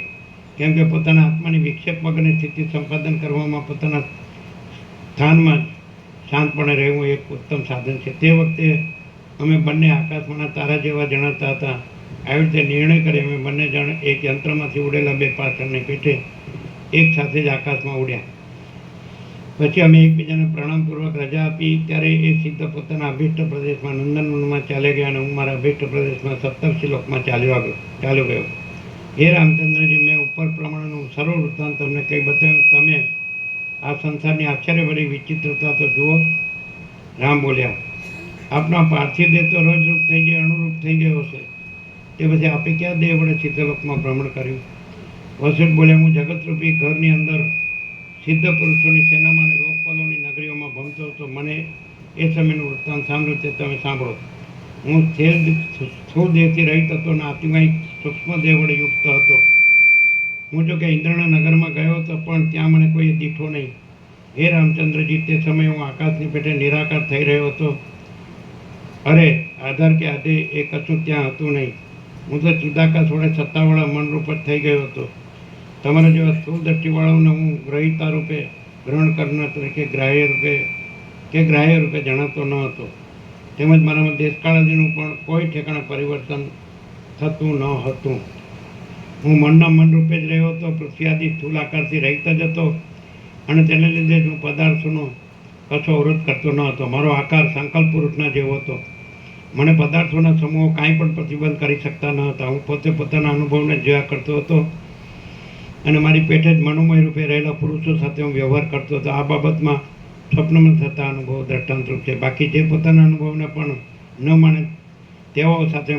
કેમ કે પોતાના આત્માની વિક્ષેપ વગરની સ્થિતિ સંપાદન કરવામાં પોતાના સ્થાનમાં જ શાંતપણે રહેવું એક ઉત્તમ સાધન છે. તે વખતે અમે બંને આકાશમાંના તારા જેવા જણાતા હતા આવી રીતે નિર્ણય કરી અમે બંને જણ એક યંત્રમાંથી ઉડેલા બે પાછળની પેઠે એક સાથે જ આકાશમાં ઉડ્યા. પછી અમે એકબીજાને પ્રણામપૂર્વક રજા આપી. ત્યારે એ સિદ્ધ પોતાના અભિષ્ટ પ્રદેશમાં નંદનવનમાં ચાલ્યા ગયા અને હું મારા અભિષ્ટ પ્રદેશમાં સપ્તર્ષિ લોકમાં ચાલ્યો ગયો. હે રામચંદ્રજી, મેં ઉપર પ્રમાણેનું સરળ વૃત્તાંત તમને કંઈ બતાવ્યું. તમે આ સંસારની આશ્ચર્યભરી વિચિત્રતા તો જુઓ. રામ બોલ્યા, આપના પાર્થિવ દેહ તો રજરૂપ થઈ જાય, અણુરૂપ થઈ ગયો હશે. તે પછી આપે ક્યાં દેહ વડે સિદ્ધલોકમાં ભ્રમણ કર્યું? વસિષ્ઠ બોલ્યા, હું જગતરૂપી ઘરની અંદર સિદ્ધ પુરુષોની સેનામાં અને લોકપાલોની નગરીઓમાં ભમતો હતો. મને એ સમયનું વૃત્તાંત સાંભળ્યું તે તમે સાંભળો. હું સ્થૂળ દેહથી રહિત હતો અને આત્માઈ સૂક્ષ્મ દેહ વડે યુક્ત હતો. હું જો કે ઇન્દ્રના નગરમાં ગયો હતો, પણ ત્યાં મને કોઈ દીઠો નહીં. હે રામચંદ્રજી, તે સમયે હું આકાશની પેઠે નિરાકાર થઈ રહ્યો હતો. અરે આધાર કે આધે એ કશું ત્યાં હતું નહીં. હું તો ચિદાકાશ વડે સત્તાવાળા મનરૂપ જ થઈ ગયો હતો. તમારા જેવા સ્થૂળ દ્રષ્ટિવાળાઓને હું ગ્રહિતા રૂપે, ગ્રહણ કરનાર તરીકે ગ્રાહ્ય રૂપે જણાતો ન હતો. તેમજ મારામાં દેશકાળાદીનું પણ કોઈ ઠેકાણે પરિવર્તન થતું ન હતું. હું મનના મન રૂપે જ રહ્યો હતો. પૃથ્વી આદિ સ્થૂળ આકારથી રહિત જ હતો અને તેને લીધે જ હું પદાર્થોનો કશો અવરોધ કરતો ન હતો. મારો આકાર સંકલ્પ પુરુષના જેવો હતો. મને પદાર્થોના સમૂહો કાંઈ પણ પ્રતિબંધ કરી શકતા ન હતા. હું પોતે પોતાના અનુભવને જોયા કરતો હતો અને મારી પેટે જ મનોમય રૂપે રહેલા પુરુષો સાથે હું વ્યવહાર કરતો હતો. આ બાબતમાં સ્વપ્નમાં થતા અનુભવો દ્રષ્ટાંતરૂપ છે. બાકી જે પોતાના અનુભવને પણ ન માને તેઓ સાથે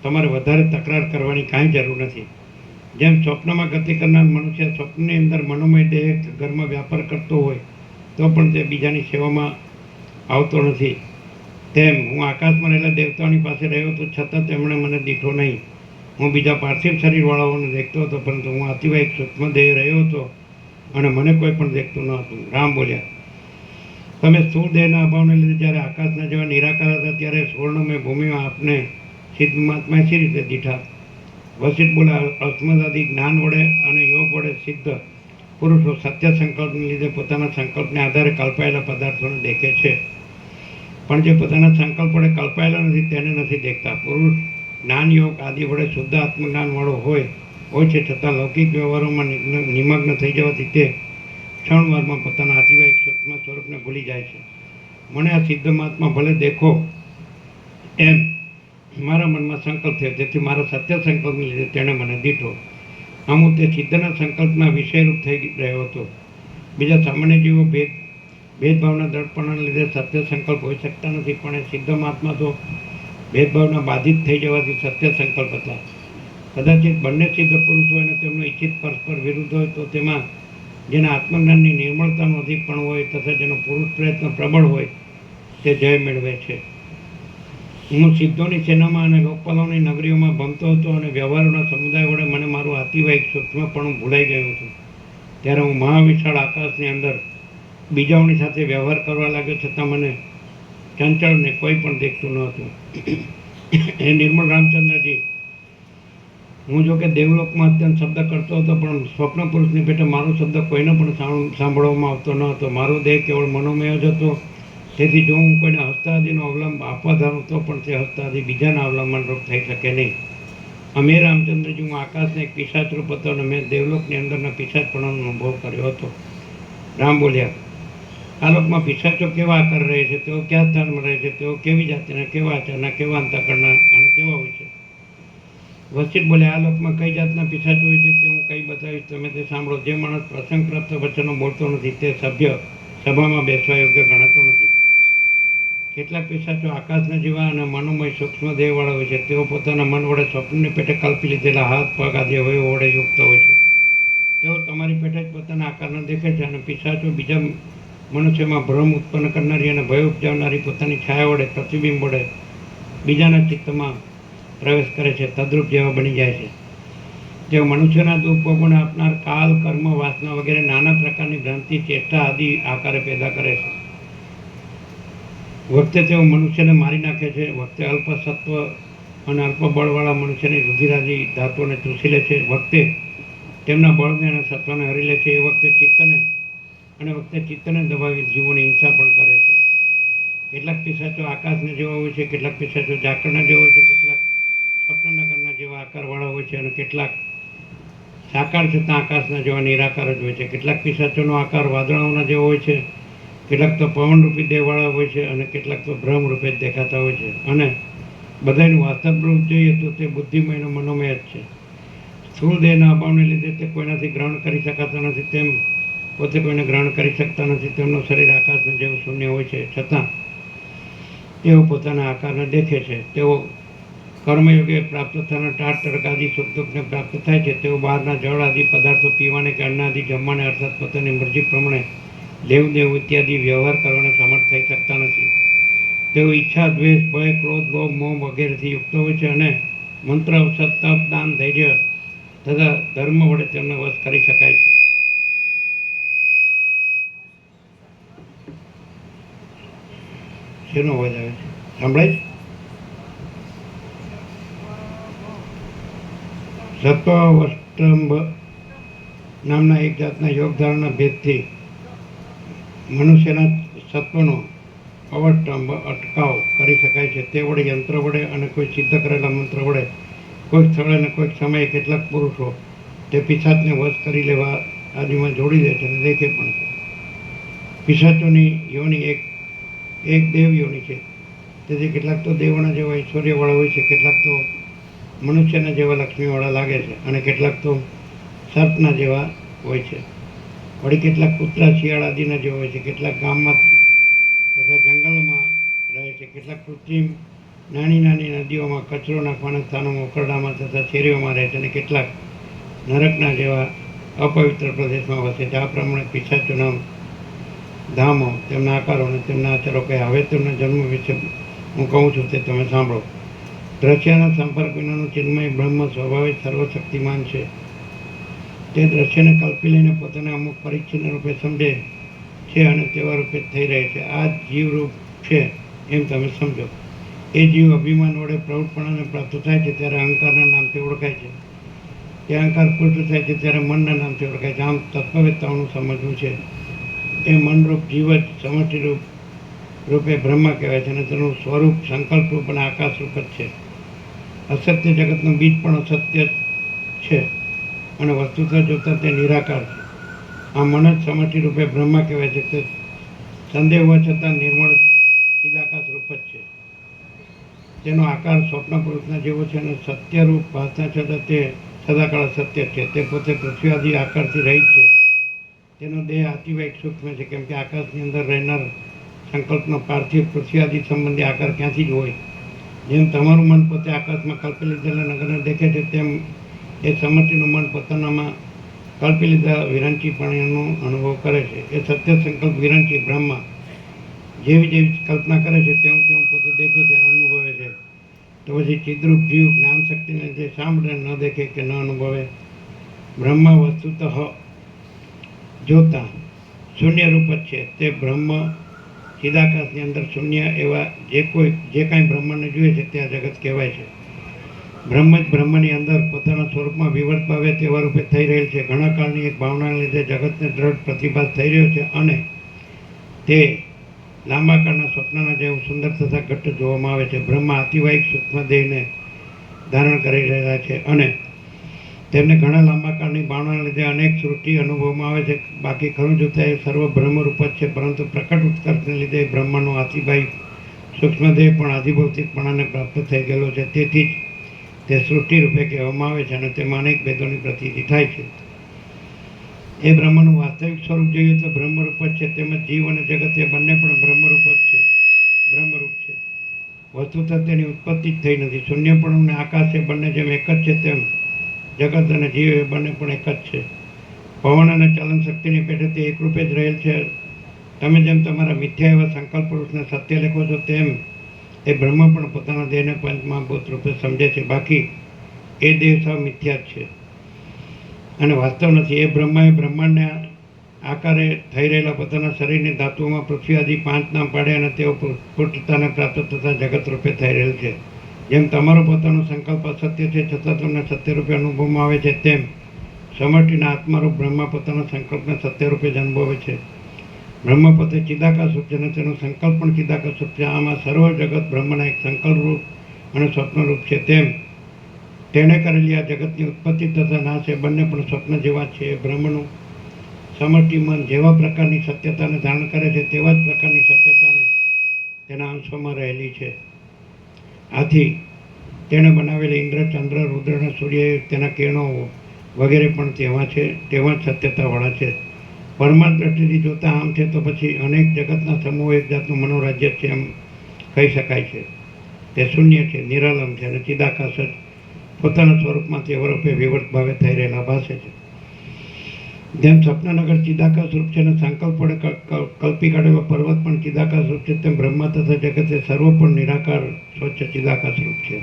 તમારે વધારે તકરાર કરવાની કાંઈ જરૂર નથી. જેમ સ્વપ્નમાં ગતિ કરનાર મનુષ્ય સ્વપ્નની અંદર મનોમય દેહ ઘરમાં વ્યાપાર કરતો હોય તો પણ તે બીજાની સેવામાં આવતો નથી, તેમ હું આકાશમાં રહેલા દેવતાઓની પાસે રહ્યો તો છતાં તેમણે મને દીઠો નહીં. હું બીજા પાર્થિવ શરીરવાળાઓને દેખતો હતો, પરંતુ હું અતિવાહિક સૂક્ષ્મ દેહ રહ્યો હતો અને મને કોઈ પણ દેખતું ન હતું. રામ બોલ્યા, તમે સ્થૂળ દેહના અભાવને લીધે જ્યારે આકાશના જેવા નિરાકાર હતા, ત્યારે સુવર્ણમય ભૂમિમાં આપને સિદ્ધ મહાત્માએ શી રીતે દીઠા? વસિષ્ઠ બોલ્યા, અસ્મદાદી જ્ઞાન વડે અને યોગ વડે સિદ્ધ પુરુષો સત્ય સંકલ્પને લીધે પોતાના સંકલ્પને આધારે કલ્પાયેલા પદાર્થોને દેખે છે, પણ જે પોતાના સંકલ્પ વડે કલ્પાયેલા નથી તેને નથી દેખતા. પુરુષ જ્ઞાન યોગ આદિ વડે શુદ્ધ આત્મજ્ઞાન વાળો હોય છે, છતાં લૌકિક વ્યવહારોમાં નિમગ્ન થઈ જવાથી તે ક્ષણવારમાં પોતાના અતિવાહિક સૂક્ષ્મ સ્વરૂપને ભૂલી જાય છે. મને આ સિદ્ધ મહાત્મા ભલે દેખો એમ મારા મનમાં સંકલ્પ થયો, તેથી મારા સત્ય સંકલ્પને લીધે તેણે મને દીઠો. આમ હું તે સિદ્ધના સંકલ્પના વિષયરૂપ થઈ રહ્યો હતો. બીજા સામાન્ય જીવો ભેદભાવના દળપણના લીધે સત્ય સંકલ્પ હોઈ શકતા નથી, પણ એ સિદ્ધ મહાત્મા તો ભેદભાવના બાધિત થઈ જવાથી સત્ય સંકલ્પ હતા. કદાચિત બંને સિદ્ધ પુરુષો અને તેમનો ઈચ્છિત પરસ્પર વિરુદ્ધ હોય તો તેમાં જેના આત્મજ્ઞાનની નિર્મળતાનો અધિક પણ હોય તથા જેનો પુરુષ પ્રયત્ન પ્રબળ હોય તે જય મેળવે છે. હું સિદ્ધોની સેનામાં અને લોકપાલોની નગરીઓમાં ભમતો હતો અને વ્યવહારોના સમુદાય વડે મને મારું અતિવાહિક સૂક્ષ્મપણું ભૂલાઈ ગયું હતું. ત્યારે હું મહાવિશાળ આકાશની અંદર બીજાઓની સાથે વ્યવહાર કરવા લાગ્યો, છતાં મને ચંચળને કોઈ પણ દેખતું ન હતું. એ નિર્મળ રામચંદ્રજી, હું જો કે દેવલોકમાં અત્યંત શબ્દ કરતો હતો, પણ સ્વપ્ન પુરુષની પેટે મારો શબ્દ કોઈને પણ સાંભળવામાં આવતો ન હતો. મારો દેહ કેવળ મનોમય જ હતો. તેથી જો હું કોઈને હસ્તાદિનો અવલંબ આપવા ધારું તો પણ તે હસ્તાદિ બીજાના અવલંબનરૂપ થઈ શકે નહીં. અમે રામચંદ્રજી, હું આકાશને એક પિશાચરૂપ હતો અને મેં દેવલોકની અંદરના પિશાચપણાનો અનુભવ કર્યો હતો. રામ બોલ્યા, આ લોકમાં પિશાચો કેવા આકાર રહે છે, તેઓ કયા સ્થાનમાં રહે છે, તેઓ કેવી જાતિના, કેવા આચારના, કેવા અંતઃકરણના અને કેવા હોય છે? વસિષ્ઠ બોલ્યા, આ લોકમાં કઈ જાતના પિશાચો હોય છે તે હું કઈ બતાવીશ, તમે તે સાંભળો. જે માણસ પ્રસંગ પ્રાપ્ત વચનો બોલતો નથી તે સભ્ય સભામાં બેસવા યોગ્ય ગણાતો નથી. કેટલાક પિશાચો આકાશના જેવા અને મનોમય સૂક્ષ્મ દેહવાળા હોય છે. તેઓ પોતાના મન વડે સ્વપ્નની પેટે કલ્પી લીધેલા હાથ પગ આદિ અવયવો વડે યુક્ત હોય છે. તેઓ તમારી પેટે જ પોતાના આકારને દેખે છે અને પિશાચો બીજા મનુષ્યમાં ભ્રમ ઉત્પન્ન કરનારી અને ભય ઉપજાવનારી પોતાની છાયા વડે, પ્રતિબિંબ વડે બીજાના ચિત્તમાં પ્રવેશ કરે છે, તદ્રુપ જેવા બની જાય છે. તેઓ મનુષ્યના દુઃખભોગોને આપનાર કાલ, કર્મ, વાસના વગેરે નાના પ્રકારની ભ્રાંતિ, ચેષ્ટા આદિ આકારે પેદા કરે છે. વખતે તેઓ મનુષ્યને મારી નાખે છે. વખતે અલ્પ સત્વ અને અલ્પ બળવાળા મનુષ્યની રુધિરાદી ધાતુઓને ચૂસી લે છે. વખતે તેમના બળને અને સત્વને હરી લે છે. એ વખતે ચિત્તને દબાવી જીવોની હિંસા પણ કરે છે. કેટલાક પિશાચો આકાશને જેવા હોય છે, કેટલાક પિશાચો ઝાકળના જેવા હોય છે, કેટલાક સ્વપ્નનગરના જેવા આકારવાળા હોય છે અને કેટલાક સાકાર છતાં આકાશના જેવા નિરાકાર જ હોય છે. કેટલાક પિશાચોનો આકાર વાદળાઓના જેવો હોય છે, કેટલાક તો પવનરૂપી દેહવાળા હોય છે અને કેટલાક તો ભ્રમરૂપે જ દેખાતા હોય છે. અને બધાનું વાસ્તવ રૂપ જોઈએ તો તે બુદ્ધિમય અને મનોમય જ છે. સ્થૂળ દેહના અભાવને લીધે તે કોઈનાથી ગ્રહણ કરી શકાતા નથી, તેમ પોતે કોઈને ગ્રહણ કરી શકતા નથી. તેમનું શરીર આકાશનું જેવું શૂન્ય હોય છે, છતાં તેઓ પોતાના આકારને દેખે છે. તેઓ કર્મયોગે પ્રાપ્ત થનાર ટાળ તડક આદિ સુખ દુઃખને પ્રાપ્ત થાય છે. તેઓ બહારના જળ આદિ પદાર્થો પીવાને કે અન્ન આદિ જમવાને અર્થાત પોતાની મરજી પ્રમાણે લેવ દેવ ઇત્યાદિ વ્યવહાર કરવાને સમર્થ થઈ શકતા નથી. તેઓ ઈચ્છા, દ્વેષ, ભય, ક્રોધ, લોભ, મોહ વગેરેથી યુક્ત હોય છે અને મંત્ર, ઔષધ, તપ, દાન, ધૈર્ય તથા ધર્મ વડે તેમને વશ કરી શકાય છે. શેનો અવાજ આવે છે? સંભળાય છે? સત્વષ્ટંભ નામના એક જાતના યોગ ધારણના ભેદથી મનુષ્યના સત્વનો અવષ્ટંભ અટકાવ કરી શકાય છે. તે વડે યંત્ર વડે અને કોઈ સિદ્ધ કરેલા મંત્ર વડે કોઈક સ્થળે અને કોઈક સમયે કેટલાક પુરુષો તે પિશાચને વશ કરી લેવા આદિમાં જોડી દે છે અને દેખે પણ છે. પિશાચોની યોની એક દેવ યોની છે, તેથી કેટલાક તો દેવોના જેવા ઐશ્વર્યવાળા હોય છે, કેટલાક તો મનુષ્યના જેવા લક્ષ્મીવાળા લાગે છે અને કેટલાક તો સર્પના જેવા હોય છે. વળી કેટલાક કૂતરા, શિયાળ આદિના જેવા હોય છે. કેટલાક ગામમાં તથા જંગલોમાં રહે છે. કેટલાક કૃત્રિમ નાની નાની નદીઓમાં, કચરો નાખવાના સ્થાનોમાં, ઉકરડામાં તથા શેરીઓમાં રહે છે અને કેટલાક નરકના જેવા અપવિત્ર પ્રદેશમાં વસે છે. આ પ્રમાણે પિશાચોના ધામો, તેમના આકારો અને તેમના આચારો કહે. હવે તેમના જન્મ વિશે હું કહું છું તે તમે સાંભળો. દ્રશ્યના સંપર્ક વિનાનું ચિન્મય બ્રહ્મ સ્વભાવે સર્વશક્તિમાન છે. તે દ્રશ્યને કલ્પી લઈને પોતાને અમુક પરિચ્છિન્ન રૂપે સમજે છે અને તેવા રૂપે જ થઈ રહે છે. આ જીવરૂપ છે એમ તમે સમજો. એ જીવ અભિમાન વડે પ્રૌઢપણાને પ્રાપ્ત થાય છે ત્યારે અહંકારના નામથી ઓળખાય છે. તે અહંકાર પુષ્ટ થાય છે ત્યારે મનના નામથી ઓળખાય છે. આમ તત્વવેત્તાઓનું સમજવું છે એ મનરૂપ જીવ જ સમષ્ટિરૂપ રૂપે બ્રહ્મા કહેવાય છે અને તેનું સ્વરૂપ સંકલ્પરૂપ અને આકાશરૂપ જ છે. અસત્ય જગતનું બીજ પણ અસત્ય જ છે અને વસ્તુતઃ જોતા તે નિરાકાર છે. આ મન જ સમષ્ટિ રૂપે બ્રહ્મા કહેવાય છે. તે સંદેહ હોવા છતાં નિર્મળ ચિદાકાશ રૂપ જ છે. તેનો આકાર સ્વપ્ન પુરુષના જેવો છે અને સત્યરૂપ ભાસના છતાં તે સદાકાળ સત્ય છે. તે પોતે પૃથ્વી આદિ આકારથી રહિત છે. તેનો દેહ અતિવાહિક સૂક્ષ્મ છે, કેમ કે આકાશની અંદર રહેનાર સંકલ્પનો પાર્થિવ પૃથ્વી આદિ સંબંધી આકાર ક્યાંથી જ હોય. જેમ તમારું મન પોતે આકાશમાં કલ્પી લીધેલા નગરને દેખે છે, તેમ એ સમષ્ટિનું મન પોતાનામાં કલ્પી લીધા વિરંચીપણાનો અનુભવ કરે છે. એ સત્ય સંકલ્પ વિરંચી બ્રહ્મા જેવી જેવી કલ્પના કરે છે તેવું તેવું પોતે દેખે છે અને અનુભવે છે. તો પછી ચિદ્રૂપ જીવ જ્ઞાન શક્તિને લીધે શા માટે ન દેખે કે ન અનુભવે? બ્રહ્મા વસ્તુતઃ જોતા શૂન્ય રૂપ જ છે. તે બ્રહ્મ ચિદાકાશની અંદર શૂન્ય એવા જે કાંઈ બ્રહ્મને જોઈએ છે તે આ જગત કહેવાય છે. બ્રહ્મ જ બ્રહ્મની અંદર પોતાના સ્વરૂપમાં વિવર્ત પામે તેવા રૂપે થઈ રહેલ છે. ઘણા કાળની એક ભાવનાને લીધે જગતને દ્રઢ પ્રતિભાસ થઈ રહ્યો છે અને તે લાંબા કાળના સ્વપ્નના જેવું સુંદર તથા ઘટ્ટ જોવામાં આવે છે. બ્રહ્મા અતિવાહિક સૂક્ષ્મ દેહને ધારણ કરી રહ્યા છે અને તેમને ઘણા લાંબા કાળની ભાવનાને લીધે અનેક સૃષ્ટિ અનુભવમાં આવે છે. બાકી ખરું જોતા એ સર્વ બ્રહ્મરૂપ જ છે, પરંતુ પ્રકટ ઉત્કર્ષને લીધે બ્રહ્માનો અતિવાહિક સૂક્ષ્મ દેહ પણ આધિભૌતિકપણાને પ્રાપ્ત થઈ ગયેલો છે. તેથી જ તે સૃષ્ટિ રૂપે કહેવામાં આવે છે અને તેમાં અનેક ભેદોની પ્રતીતિ થાય છે. એ બ્રહ્મનું વાસ્તવિક સ્વરૂપ જોઈએ તો બ્રહ્મરૂપ જ છે. તેમજ જીવ અને જગત એ બંને પણ બ્રહ્મરૂપ જ છે, બ્રહ્મરૂપ છે. વસ્તુતઃ તેની ઉત્પત્તિ જ થઈ નથી. શૂન્યપણું અને આકાશ એ બંને જેમ એક જ છે, તેમ જગત અને જીવ એ બંને પણ એક જ છે. પવન અને ચલન શક્તિની પેઠે તે એકરૂપે જ રહેલ છે. તમે જેમ તમારા મિથ્યા એવા સંકલ્પ પુરુષને સત્ય લેખો છો, તેમ એ બ્રહ્મ પણ પોતાના દેહને પંચમહાભૂત રૂપે સમજે છે. બાકી એ દેહ સાવ મિથ્યા જ છે અને વાસ્તવ નથી. એ બ્રહ્માંડને આકારે થઈ રહેલા પોતાના શરીરની ધાતુઓમાં પૃથ્વી આદિ 5 નામ પાડે અને તેઓ પુષ્ટતાને પ્રાપ્ત થતા જગત રૂપે થઈ રહેલ છે. જેમ તમારો પોતાનો સંકલ્પ અસત્ય છે છતાં તમને સત્ય રૂપે અનુભવમાં આવે છે, તેમ સમષ્ટિના આત્મારૂપ બ્રહ્મા પોતાના સંકલ્પને સત્ય રૂપે જ અનુભવે છે. બ્રહ્મ પોતે ચિદાકાશ રૂપ છે અને તેનો સંકલ્પ પણ ચિદાકાશ રૂપ છે. આમાં સર્વ જગત બ્રહ્મના એક સંકલ્પ રૂપ અને સ્વપ્ન રૂપ છે. તેમ તેણે કરેલી આ જગતની ઉત્પત્તિ તથા નાશ એ બંને પણ સ્વપ્ન જેવા જ છે. બ્રહ્મનું સમષ્ટિ મન જેવા પ્રકારની સત્યતાને ધારણ કરે છે તેવા જ પ્રકારની સત્યતાને તેના અંશોમાં રહેલી છે. આથી તેણે બનાવેલી ઇન્દ્ર, ચંદ્ર, રુદ્ર અને સૂર્ય તેના કિરણો વગેરે પણ તેવા જ સત્યતાવાળા છે. પરમાર્થ દ્રષ્ટિથી જોતા આમ છે તો પછી અનેક જગતના સમૂહ એક જાતનું મનોરાજ્ય છે એમ કહી શકાય છે. તે શૂન્ય છે, નિરાલંબ છે અને ચિદાકાશ જ પોતાના સ્વરૂપમાં તે વરૂપે વિવર્ત ભાવે થઈ રહેલા ભાષે છે. જેમ સ્વપ્નનગર ચિદાકાશ રૂપ છે અને સંકલ્પ વડે કલ્પી કાઢેલો પર્વત પણ ચિદાકાશ રૂપ છે, તેમ બ્રહ્મા તથા જગતે સર્વ પણ નિરાકાર સ્વચ્છ ચિદાકાશ રૂપ છે.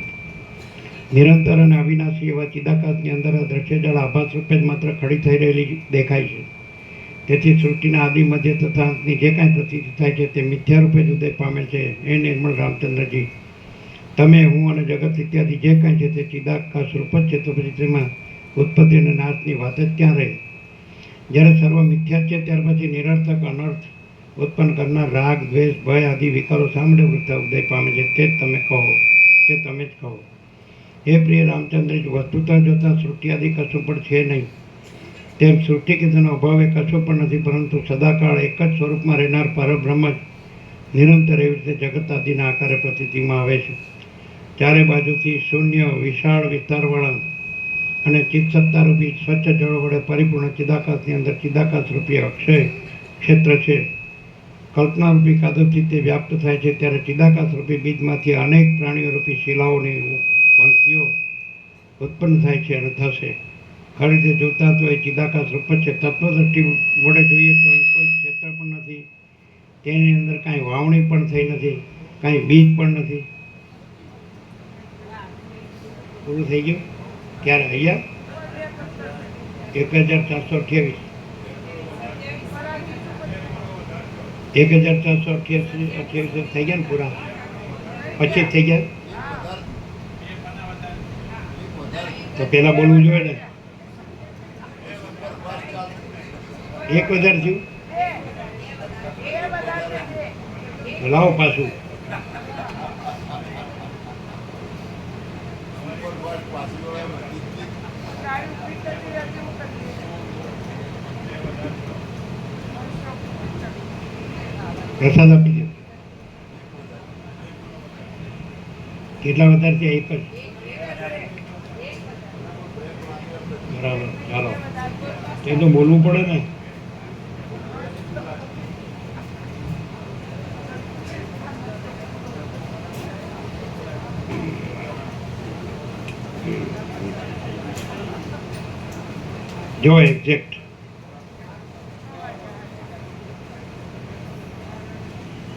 નિરંતર અને અવિનાશી એવા ચિદાકાશની અંદર આ દ્રશ્ય જળ આભાસ રૂપે જ માત્ર ખડી થઈ રહેલી દેખાય છે. તેથી સૃષ્ટિના આદિ, મધ્ય તથા અંતની જે કાંઈ પ્રતીતિ થાય છે તે મિથ્યા રૂપે જ ઉદય પામે છે. એ નિર્મળ રામચંદ્રજી, તમે, હું અને જગત ઇત્યાદિ જે કાંઈ છે તે ચિદાકાશ રૂપ જ છે, તો પછી તેમાં ઉત્પત્તિ અને નાશની વાત જ ક્યાં રહે? જ્યારે સર્વ મિથ્યા છે ત્યાર પછી નિરર્થક અનર્થ ઉત્પન્ન કરનાર રાગ, દ્વેષ, ભય આદિ વિકારો શા માટે ઉદય પામે છે તે જ તમે કહો, તે તમે જ કહો. હે પ્રિય રામચંદ્રજી, વસ્તુતા જોતા સૃષ્ટિ આદિ કશું પણ છે નહીં, તેમ સૃષ્ટિ કે તેનો અભાવ એ કશો પણ નથી, પરંતુ સદાકાળ એક જ સ્વરૂપમાં રહેનાર પરબ્રહ્મ જ નિરંતર એવી રીતે જગત આદિના આકારે પ્રતીતિમાં આવે છે. ચારે બાજુથી શૂન્ય, વિશાળ વિસ્તારવાળા અને ચિત્સત્તારૂપી સ્વચ્છ જળ વડે પરિપૂર્ણ ચિદાકાશની અંદર ચિદાકાશ રૂપી અક્ષય ક્ષેત્ર છે. કલ્પનારૂપી કાદવથી તે વ્યાપ્ત થાય છે ત્યારે ચિદાકાશ રૂપી બીજમાંથી અનેક પ્રાણીઓ રૂપી શિલાઓની પંક્તિઓ ઉત્પન્ન થાય છે અને થશે. ખરી રીતે જોતા તો એ ચિદાકાશ રૂપ જ છે. તત્વદ્રષ્ટિ વડે જોઈએ તો અહીં કોઈ ક્ષેત્ર પણ નથી, તેની અંદર કાંઈ વાવણી પણ થઈ નથી, કાંઈ બીજ પણ નથી. પૂરું થઈ ગયું. ક્યારે? અહીંયા 1428 1428 થઈ ગયા ને પૂરા? 25 થઈ ગયા તો પેલા બોલવું જોઈએ ને. 1000 થયું. લાવો પાછું. પ્રસાદ આપી દો. કેટલા વધારે છે? 1 જ. બરાબર, ચાલો. એ તો બોલવું પડે ને. જો એક્ઝેક્ટ